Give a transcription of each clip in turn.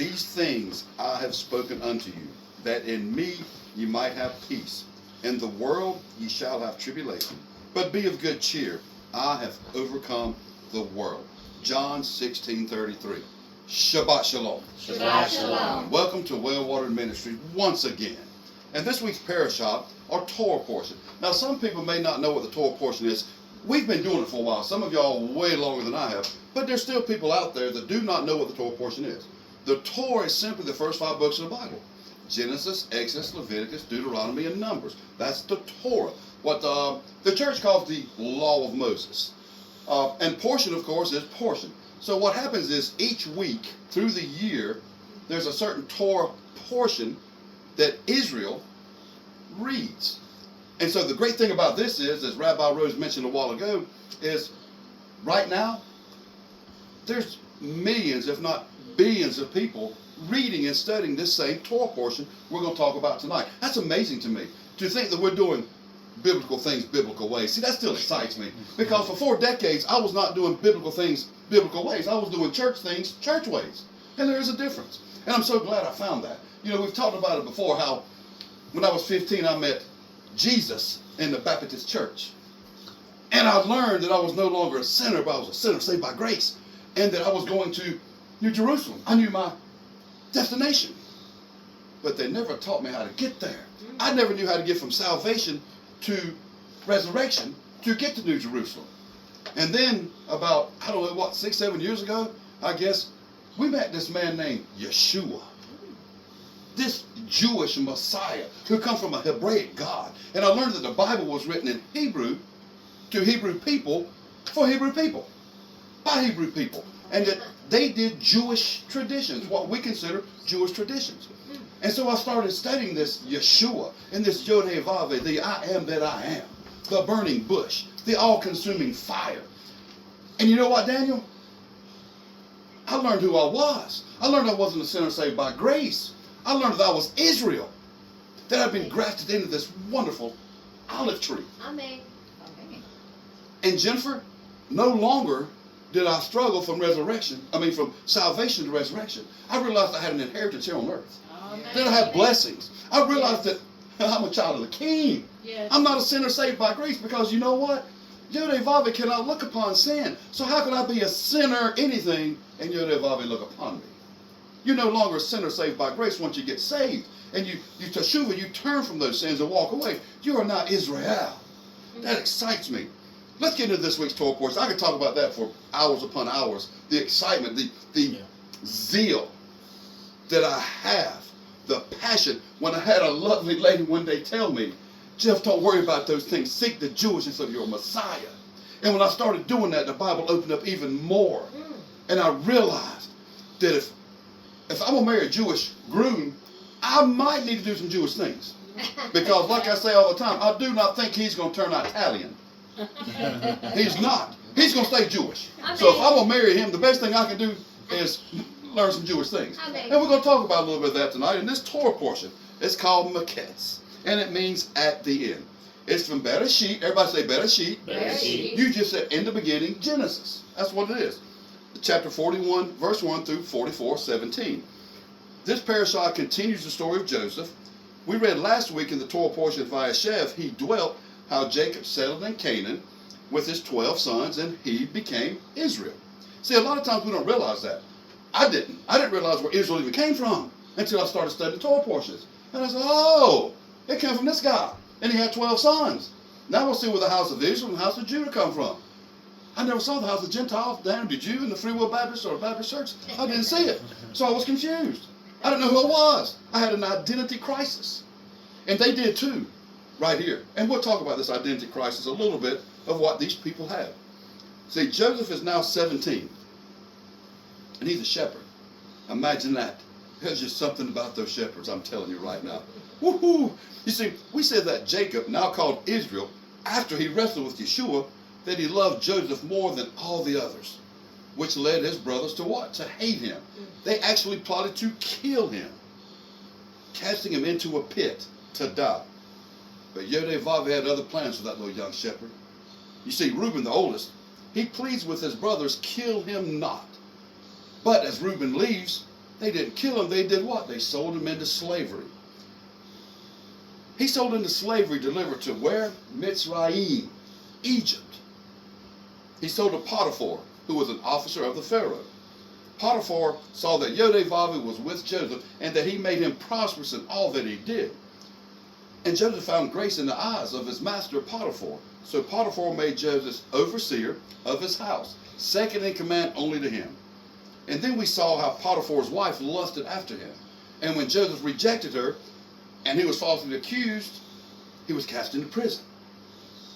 These things I have spoken unto you, that in me ye might have peace. In the world ye shall have tribulation, but be of good cheer. I have overcome the world. John 16:33. Shabbat Shalom. Shabbat Shalom. Welcome to Well Watered Ministry once again. And this week's parashah, or Torah portion. Now, some people may not know what the Torah portion is. We've been doing it for a while. Some of y'all way longer than I have. But there's still people out there that do not know what the Torah portion is. The Torah is simply the first 5 books of the Bible. Genesis, Exodus, Leviticus, Deuteronomy, and Numbers. That's the Torah. What the church calls the Law of Moses. And portion, of course, is portion. So what happens is each week through the year, there's a certain Torah portion that Israel reads. And so the great thing about this is, as Rabbi Rose mentioned a while ago, is right now, there's millions, if not billions of people reading and studying this same Torah portion we're going to talk about tonight. That's amazing to me, to think that we're doing biblical things biblical ways. See, that still excites me, because for 4 decades, I was not doing biblical things biblical ways. I was doing church things church ways. And there is a difference. And I'm so glad I found that. You know, we've talked about it before, how when I was 15, I met Jesus in the Baptist church. And I learned that I was no longer a sinner, but I was a sinner saved by grace. And that I was going to New Jerusalem. I knew my destination. But they never taught me how to get there. I never knew how to get from salvation to resurrection to get to New Jerusalem. And then about, I don't know what, 6, 7 years ago, I guess, we met this man named Yeshua. This Jewish Messiah who comes from a Hebraic God. And I learned that the Bible was written in Hebrew to Hebrew people for Hebrew people, by Hebrew people. And that they did Jewish traditions, what we consider Jewish traditions. And so I started studying this Yeshua and this Yod-Heh-Vav-Heh, the I am that I am, the burning bush, the all-consuming fire. And you know what, Daniel? I learned who I was. I learned I wasn't a sinner saved by grace. I learned that I was Israel, that I'd been grafted into this wonderful olive tree. Amen. And Jennifer, no longer did I struggle from from salvation to resurrection. I realized I had an inheritance here on earth. Amen. That I had blessings. I realized that I'm a child of the King. Yes. I'm not a sinner saved by grace, because you know what? Yod-Heh-Vav-Heh cannot look upon sin. So how can I be a sinner anything and Yod-Heh-Vav-Heh look upon me? You're no longer a sinner saved by grace once you get saved. And you teshuva, you turn from those sins and walk away. You are not Israel. That excites me. Let's get into this week's Torah portion. I could talk about that for hours upon hours. The excitement, the zeal that I have, the passion. When I had a lovely lady one day tell me, Jeff, don't worry about those things. Seek the Jewishness of your Messiah. And when I started doing that, the Bible opened up even more. And I realized that if I'm going to marry a Jewish groom, I might need to do some Jewish things. Because like I say all the time, I do not think he's going to turn out Italian. He's not. He's going to stay Jewish. Amen. So if I'm going to marry him, the best thing I can do is learn some Jewish things. Amen. And we're going to talk about a little bit of that tonight. In this Torah portion, it's called Miketz. And it means at the end. It's from Bereshit. Everybody say Bereshit. Bereshit. You just said in the beginning, Genesis. That's what it is. Chapter 41, verse 1 through 44:17. This parashah continues the story of Joseph. We read last week in the Torah portion of Vayeshev, he dwelt, how Jacob settled in Canaan with his 12 sons, and he became Israel. See, a lot of times we don't realize that. I didn't realize where Israel even came from until I started studying Torah portions. And I said, oh, it came from this guy. And he had 12 sons. Now we'll see where the house of Israel and the house of Judah come from. I never saw the house of Gentiles, down did you in the Free Will Baptist or Baptist Church? I didn't see it. So I was confused. I didn't know who I was. I had an identity crisis. And they did too, right here. And we'll talk about this identity crisis a little bit of what these people have. See, Joseph is now 17. And he's a shepherd. Imagine that. There's just something about those shepherds, I'm telling you right now. Woohoo! You see, we said that Jacob, now called Israel, after he wrestled with Yeshua, that he loved Joseph more than all the others, which led his brothers to what? To hate him. They actually plotted to kill him, casting him into a pit to die. But Yod-Heh-Vav-Heh had other plans for that little young shepherd. You see, Reuben, the oldest, he pleads with his brothers, kill him not. But as Reuben leaves, They didn't kill him. They did what? They sold him into slavery. He sold into slavery, delivered to where? Mitzrayim, Egypt. He sold to Potiphar, who was an officer of the Pharaoh. Potiphar saw that Yodevavi was with Joseph and that he made him prosperous in all that he did. And Joseph found grace in the eyes of his master Potiphar. So Potiphar made Joseph overseer of his house, second in command only to him. And then we saw how Potiphar's wife lusted after him. And when Joseph rejected her and he was falsely accused, he was cast into prison.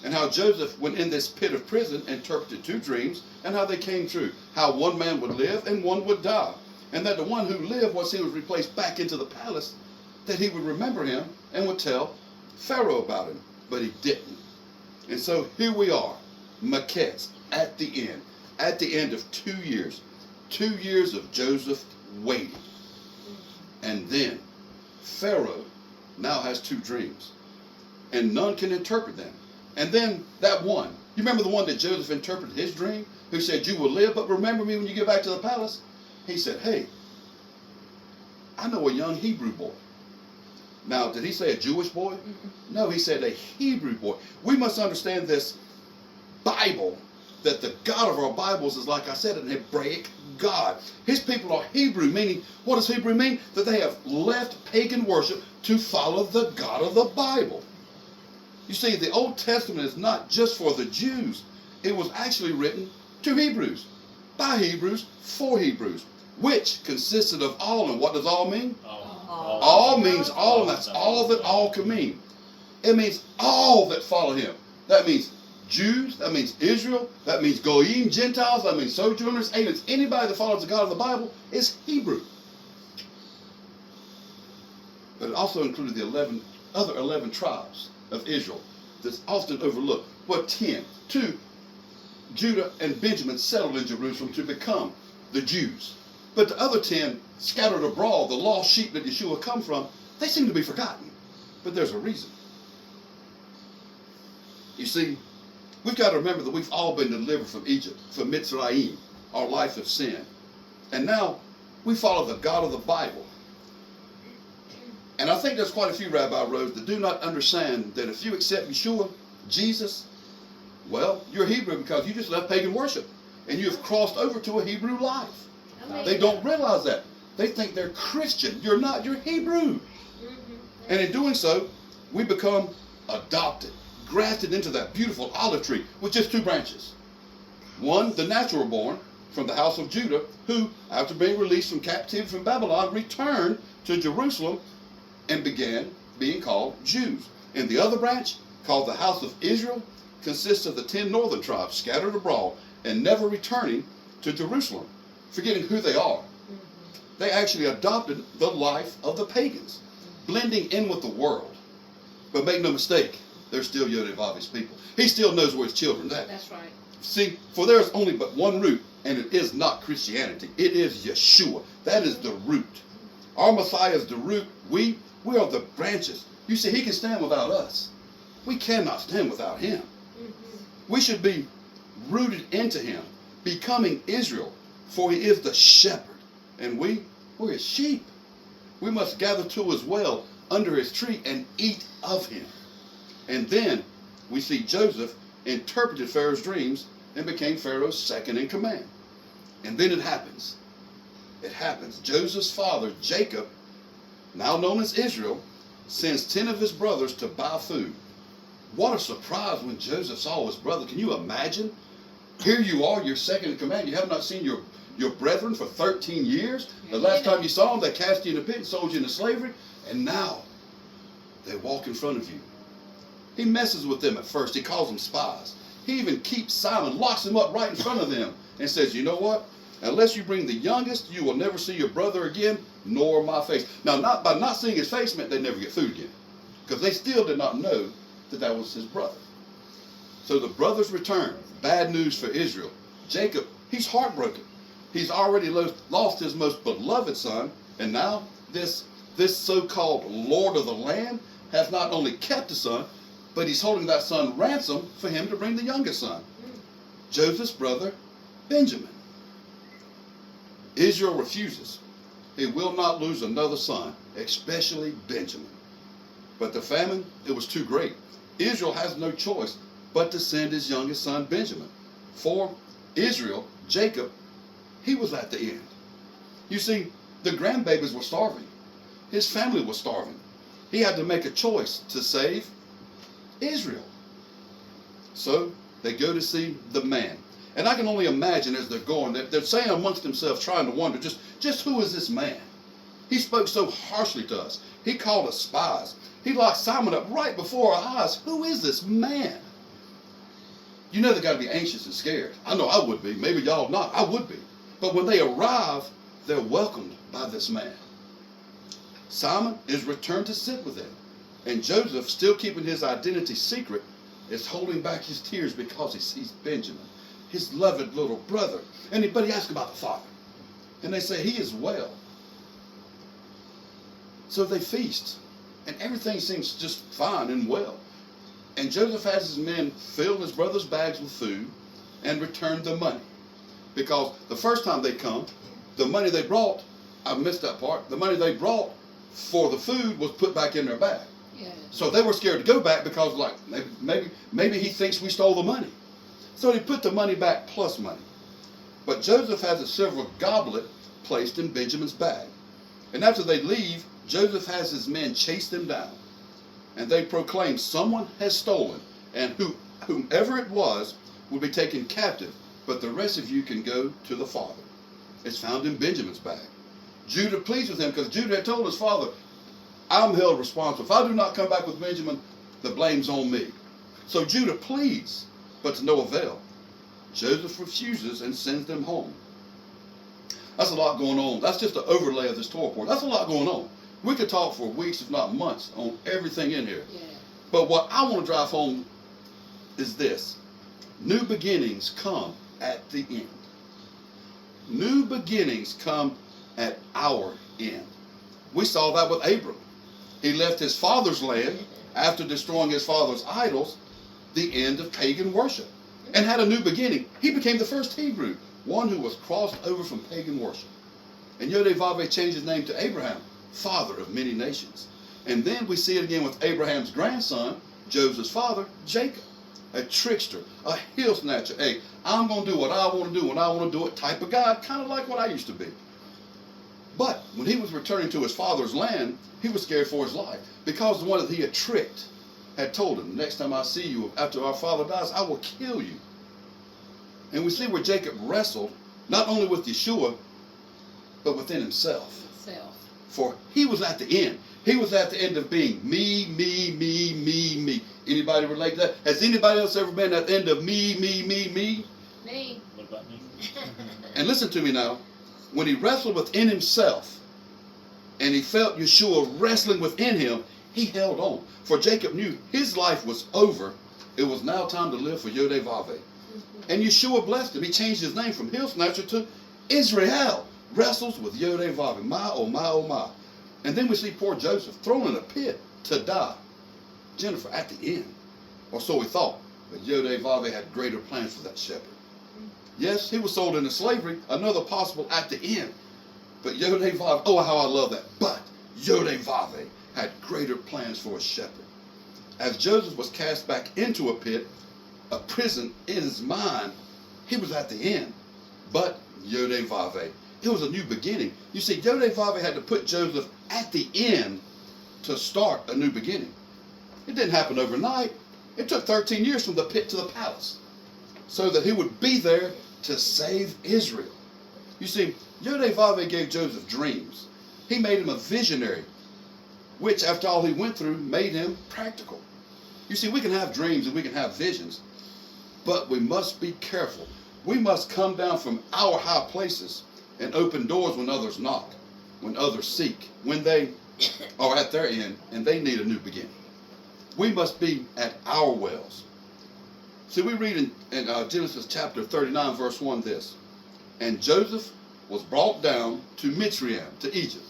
And how Joseph, when in this pit of prison, interpreted 2 dreams and how they came true. How one man would live and one would die. And that the one who lived, once he was replaced back into the palace, that he would remember him and would tell Pharaoh about him. But he didn't. And so here we are, Miketz, at the end of 2 years. 2 years of Joseph waiting. And then Pharaoh now has 2 dreams. And none can interpret them. And then that one, you remember the one that Joseph interpreted his dream? Who said, you will live, but remember me when you get back to the palace? He said, hey, I know a young Hebrew boy. Now, did he say a Jewish boy? Mm-hmm. No, he said a Hebrew boy. We must understand this Bible, that the God of our Bibles is, like I said, an Hebraic God. His people are Hebrew, meaning, what does Hebrew mean? That they have left pagan worship to follow the God of the Bible. You see, the Old Testament is not just for the Jews. It was actually written to Hebrews, by Hebrews, for Hebrews, which consisted of all. And what does all mean? All means all, and that's all that all can mean. It means all that follow him. That means Jews, that means Israel, that means Goyim, Gentiles, that means sojourners, aliens. Anybody that follows the God of the Bible is Hebrew. But it also included the other 11 tribes of Israel that's often overlooked. Well, 10. 2, Judah and Benjamin settled in Jerusalem to become the Jews. But the other 10 scattered abroad, the lost sheep that Yeshua come from, they seem to be forgotten. But there's a reason. You see, we've got to remember that we've all been delivered from Egypt, from Mitzrayim, our life of sin. And now we follow the God of the Bible. And I think there's quite a few, Rabbi Rose, that do not understand that if you accept Yeshua, Jesus, well, you're Hebrew because you just left pagan worship. And you have crossed over to a Hebrew life. They don't realize that. They think they're Christian. You're not. You're Hebrew. And in doing so, we become adopted, grafted into that beautiful olive tree with just 2 branches. One, the natural born from the house of Judah, who, after being released from captivity from Babylon, returned to Jerusalem and began being called Jews. And the other branch, called the house of Israel, consists of the 10 northern tribes scattered abroad and never returning to Jerusalem, forgetting who they are. They actually adopted the life of the pagans, blending in with the world. But make no mistake, they're still Yodevavi's people. He still knows where his children are at. That's right. See, for there is only but one root, and it is not Christianity. It is Yeshua. That is the root. Our Messiah is the root. We are the branches. You see, he can stand without us. We cannot stand without him. We should be rooted into him, becoming Israel, for he is the shepherd, and we're his sheep. We must gather to his well under his tree and eat of him. And then we see Joseph interpreted Pharaoh's dreams and became Pharaoh's second in command. And then it happens. It happens. Joseph's father, Jacob, now known as Israel, sends 10 of his brothers to buy food. What a surprise when Joseph saw his brother. Can you imagine? Here you are, you're second in command. You have not seen your brethren for 13 years. The last time you saw them, they cast you in a pit and sold you into slavery. And now they walk in front of you. He messes with them at first. He calls them spies. He even keeps silent, locks them up right in front of them, and says, you know what? Unless you bring the youngest, you will never see your brother again, nor my face. Now, by not seeing his face meant they'd never get food again, because they still did not know that was his brother. So the brothers return. Bad news for Israel. Jacob, he's heartbroken. He's already lost his most beloved son, and now this so-called Lord of the land has not only kept the son, but he's holding that son ransom for him to bring the youngest son, Joseph's brother, Benjamin. Israel refuses. he will not lose another son, especially Benjamin. But the famine, it was too great. Israel has no choice but to send his youngest son Benjamin. For Israel, Jacob, he was at the end. You see, the grandbabies were starving. His family was starving. He had to make a choice to save Israel. So they go to see the man. And I can only imagine as they're going, they're saying amongst themselves, trying to wonder, just who is this man? He spoke so harshly to us. He called us spies. He locked Simon up right before our eyes. Who is this man? You know they got to be anxious and scared. I know I would be. Maybe y'all not. I would be. But when they arrive, they're welcomed by this man. Simon is returned to sit with him. And Joseph, still keeping his identity secret, is holding back his tears because he sees Benjamin, his loved little brother. But he asks about the father. And they say, he is well. So they feast. And everything seems just fine and well. And Joseph has his men fill his brother's bags with food and return the money. Because the first time they come, the money they brought, I missed that part, the money they brought for the food was put back in their bag. Yeah. So they were scared to go back because like maybe he thinks we stole the money. So he put the money back plus money. But Joseph has a silver goblet placed in Benjamin's bag. And after they leave, Joseph has his men chase them down. And they proclaim someone has stolen, and whomever it was will be taken captive, but the rest of you can go to the father. It's found in Benjamin's bag. Judah pleads with him because Judah had told his father, I'm held responsible. If I do not come back with Benjamin, the blame's on me. So Judah pleads, but to no avail. Joseph refuses and sends them home. That's a lot going on. That's just an overlay of this Torah report. That's a lot going on. We could talk for weeks, if not months, on everything in here. Yeah. But what I want to drive home is this. New beginnings come at the end. New beginnings come at our end. We saw that with Abram. He left his father's land after destroying his father's idols, the end of pagan worship, and had a new beginning. He became the first Hebrew, one who was crossed over from pagan worship. And Yod-Vaveh changed his name to Abraham, father of many nations. And then we see it again with Abraham's grandson, Joseph's father, Jacob, a trickster, a heel snatcher. Hey, I'm going to do what I want to do when I want to do it type of guy, kind of like what I used to be. But when he was returning to his father's land, he was scared for his life because the one that he had tricked had told him, next time I see you after our father dies, I will kill you. And we see where Jacob wrestled, not only with Yeshua, but within himself. For he was at the end. He was at the end of being me, me, me, me, me. Anybody relate to that? Has anybody else ever been at the end of me, me, me, me? Me. What about me? And listen to me now. When he wrestled within himself, and he felt Yeshua wrestling within him, he held on. For Jacob knew his life was over. It was now time to live for Yod-Vaveh. And Yeshua blessed him. He changed his name from Heel Snatcher to Israel. Wrestles with Yod-Vaveh. My, oh my, oh my. And then we see poor Joseph thrown in a pit to die. Jennifer, at the end. Or so we thought. But Yod-Vaveh had greater plans for that shepherd. Yes, he was sold into slavery. Another possible at the end. But Yod-Vaveh, oh how I love that. But Yod-Vaveh had greater plans for a shepherd. As Joseph was cast back into a pit, a prison in his mind, he was at the end. But Yod-Vaveh, it was a new beginning. You see, Yod-Vaveh had to put Joseph at the end to start a new beginning. It didn't happen overnight. It took 13 years from the pit to the palace so that he would be there to save Israel. You see, Yod-Vaveh gave Joseph dreams. He made him a visionary, which after all he went through made him practical. You see, we can have dreams and we can have visions, but we must be careful. We must come down from our high places and open doors when others knock, when others seek, when they are at their end and they need a new beginning. We must be at our wells. See, we read in Genesis chapter 39, verse 1 this. And Joseph was brought down to Mitzrayim, to Egypt.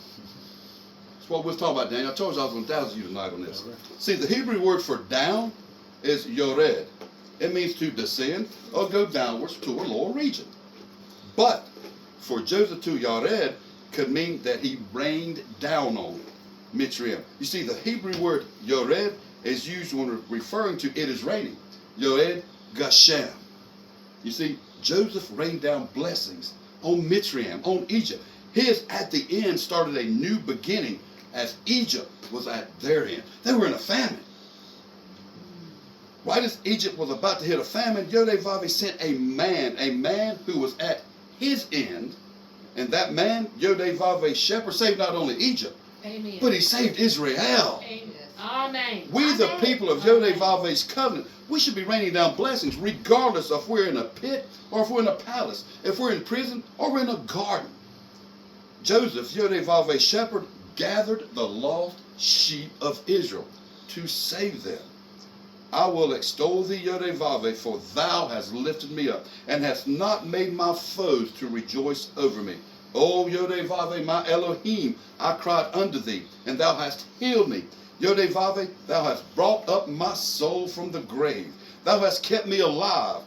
That's what we was talking about, Daniel. I told you I was going to dazzle you tonight on this. See, the Hebrew word for down is yored. It means to descend or go downwards to a lower region. But for Joseph to Yared, could mean that he rained down on Mitzrayim. You see, the Hebrew word yored is used when referring to it is raining. Yored Gashem. You see, Joseph rained down blessings on Mitzrayim, on Egypt. His at the end started a new beginning as Egypt was at their end. They were in a famine. Right as Egypt was about to hit a famine, Yod-Heh-Vav-Heh sent a man who was at his end. And that man, Yod-Heh-Vav-Heh shepherd, saved not only Egypt, Amen. but he saved Israel. Amen. Amen. We, the people of Yod-Heh-Vav-Heh's covenant, we should be raining down blessings regardless of if we're in a pit or if we're in a palace, if we're in prison or we're in a garden. Joseph, Yod-Heh-Vav-Heh shepherd, gathered the lost sheep of Israel to save them. I will extol thee, Yod-Heh-Vav-Heh, for thou hast lifted me up, and hast not made my foes to rejoice over me. O Yod-Heh-Vav-Heh, my Elohim, I cried unto thee, and thou hast healed me. Yod-Heh-Vav-Heh, thou hast brought up my soul from the grave. Thou hast kept me alive,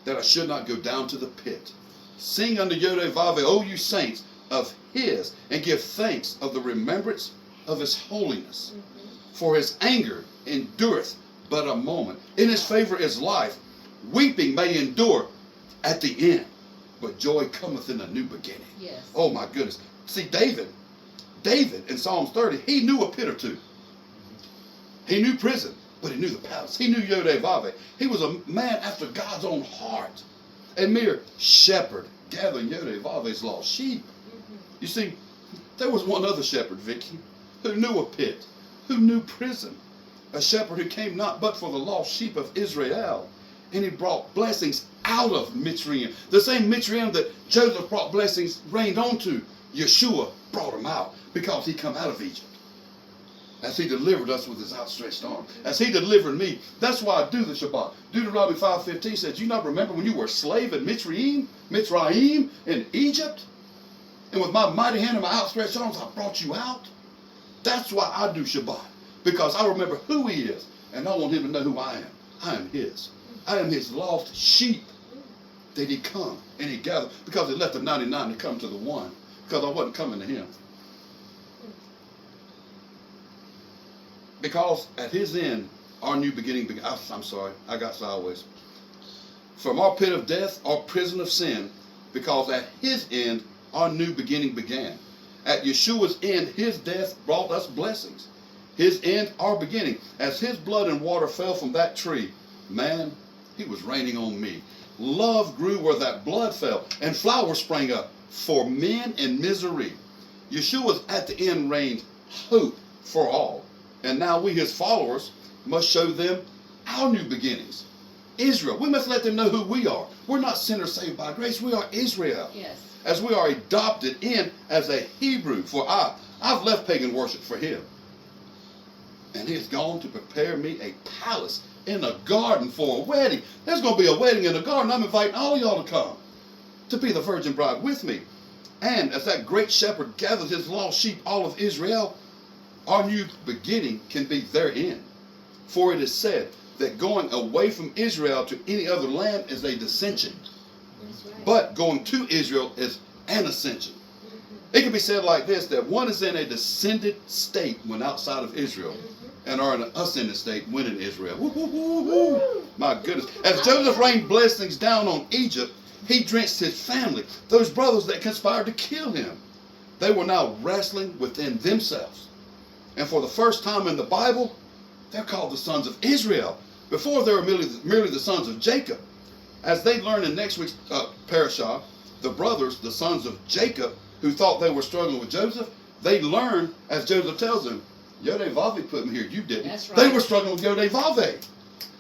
that I should not go down to the pit. Sing unto Yod-Heh-Vav-Heh, O you saints, of his, and give thanks of the remembrance of his holiness. For his anger endureth but a moment. In his favor is life. Weeping may endure at the end, but joy cometh in a new beginning. Yes. Oh my goodness. See, David in Psalms 30, he knew a pit or two. He knew prison, but he knew the palace. He knew Yod-Heh-Vav-Heh. He was a man after God's own heart. A mere shepherd gathering Yod-Heh-Vav-Heh's lost sheep. You see, there was one other shepherd, Vicky, who knew a pit, who knew prison. A shepherd who came not but for the lost sheep of Israel. And he brought blessings out of Mitzrayim. The same Mitzrayim that Joseph brought blessings rained onto. Yeshua brought him out because he come out of Egypt. As he delivered us with his outstretched arm. As he delivered me. That's why I do the Shabbat. Deuteronomy 5:15 says, do you not remember when you were a slave in Mitzrayim in Egypt? And with my mighty hand and my outstretched arms, I brought you out. That's why I do Shabbat. Because I remember who he is. And I want him to know who I am. I am his. I am his lost sheep that he come and he gathered. Because he left the 99 to come to the one. Because I wasn't coming to him. Because at his end, our new beginning began. I'm sorry, I got sideways. From our pit of death, our prison of sin. Because at his end, our new beginning began. At Yeshua's end, his death brought us blessings. His end, our beginning. As his blood and water fell from that tree, man, he was raining on me. Love grew where that blood fell, and flowers sprang up for men in misery. Yeshua's at the end reigned hope for all. And now we, his followers, must show them our new beginnings. Israel, we must let them know who we are. We're not sinners saved by grace. We are Israel. Yes. As we are adopted in as a Hebrew, for I've left pagan worship for him. And he has gone to prepare me a palace in a garden for a wedding. There's going to be a wedding in a garden. I'm inviting all of y'all to come to be the virgin bride with me. And as that great shepherd gathers his lost sheep, all of Israel, our new beginning can be their end. For it is said that going away from Israel to any other land is a dissension. That's right. But going to Israel is an ascension. It can be said like this, that one is in a descended state when outside of Israel, and are in an ascended state when in Israel. Woo, woo, woo, woo. My goodness. As Joseph rained blessings down on Egypt, he drenched his family, those brothers that conspired to kill him. They were now wrestling within themselves. And for the first time in the Bible, they're called the sons of Israel. Before they were merely the sons of Jacob. As they learn in next week's parashah, the brothers, the sons of Jacob, who thought they were struggling with Joseph, they learn, as Joseph tells them, Yod-Heh-Vav-Heh put me here, you didn't. That's right. They were struggling with Yod-Heh-Vav-Heh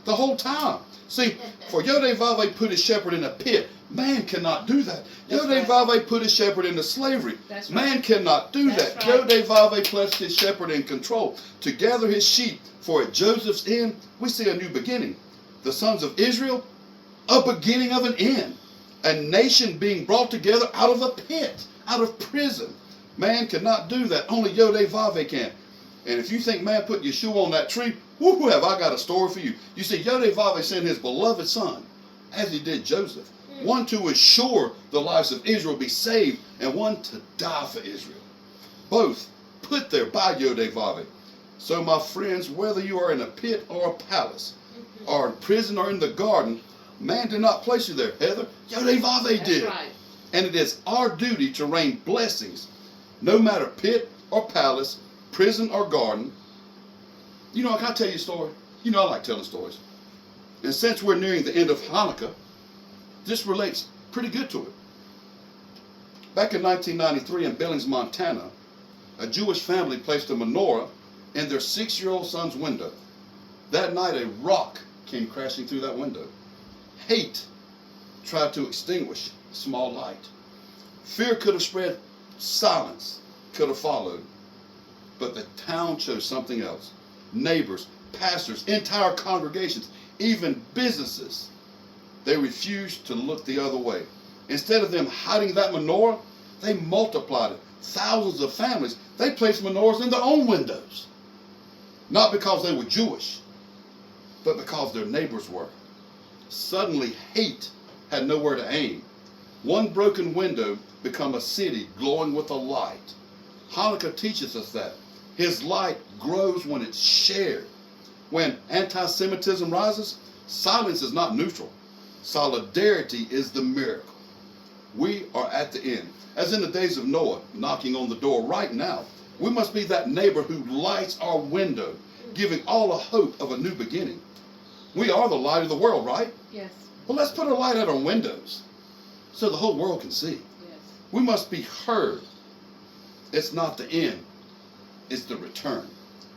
the whole time. See, for Yod-Heh-Vav-Heh put his shepherd in a pit. Man cannot do that. Yod-Heh-Vav-Heh put his shepherd into slavery. That's right. Man cannot do That's that. right. Yod-Heh-Vav-Heh placed his shepherd in control to gather his sheep. For at Joseph's end, we see a new beginning. The sons of Israel, a beginning of an end. A nation being brought together out of a pit, out of prison. Man cannot do that. Only Yod-Heh-Vav-Heh can. And if you think man put Yeshua on that tree, whoo, have I got a story for you. You see, Yod-Heh-Vav-Heh sent his beloved son, as he did Joseph, One to ensure the lives of Israel be saved, and one to die for Israel. Both put there by Yodevave. So my friends, whether you are in a pit or a palace, or in prison or in the garden, man did not place you there. Heather, Yodevave did. That's right. And it is our duty to rain blessings, no matter pit or palace, prison or garden. You know, can I tell you a story? You know I like telling stories. And since we're nearing the end of Hanukkah, this relates pretty good to it. Back in 1993 in Billings, Montana, a Jewish family placed a menorah in their 6-year-old son's window. That night, a rock came crashing through that window. Hate tried to extinguish a small light. Fear could have spread. Silence could have followed. But the town chose something else. Neighbors, pastors, entire congregations, even businesses, they refused to look the other way. Instead of them hiding that menorah, they multiplied it. Thousands of families, they placed menorahs in their own windows. Not because they were Jewish, but because their neighbors were. Suddenly, hate had nowhere to aim. One broken window became a city glowing with a light. Hanukkah teaches us that his light grows when it's shared. When anti-Semitism rises, silence is not neutral. Solidarity is the miracle. We are at the end. As in the days of Noah, knocking on the door right now, we must be that neighbor who lights our window, giving all a hope of a new beginning. We are the light of the world, right? Yes. Well, let's put a light at our windows so the whole world can see. Yes. We must be heard. It's not the end, it's the return.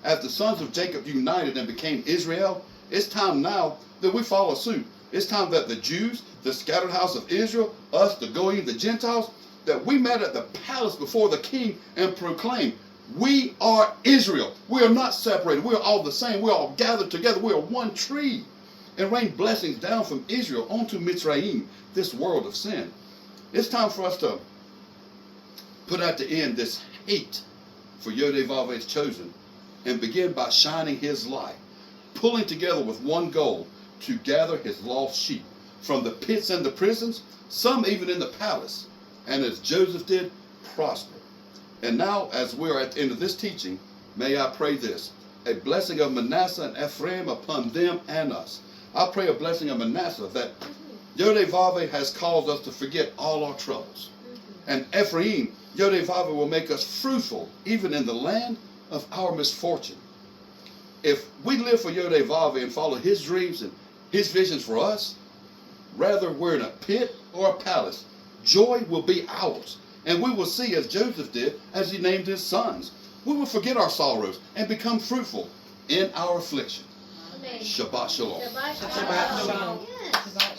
As the sons of Jacob united and became Israel, it's time now that we follow suit. It's time that the Jews, the scattered house of Israel, us, the Goyim, the Gentiles, that we met at the palace before the king and proclaimed, we are Israel. We are not separated. We are all the same. We are all gathered together. We are one tree. And rain blessings down from Israel onto Mitzrayim, this world of sin. It's time for us to put at the end this hate for Yodevave's chosen and begin by shining his light, pulling together with one goal, to gather his lost sheep from the pits and the prisons, some even in the palace, and as Joseph did, prosper. And now, as we are at the end of this teaching, may I pray this, a blessing of Manasseh and Ephraim upon them and us. I pray a blessing of Manasseh that Yodevave has caused us to forget all our troubles. And Ephraim, Yodevave will make us fruitful even in the land of our misfortune. If we live for Yodevave and follow his dreams and his visions for us, whether we're in a pit or a palace, joy will be ours. And we will see, as Joseph did, as he named his sons. We will forget our sorrows and become fruitful in our affliction. Amen. Shabbat shalom. Shabbat shalom. Yes.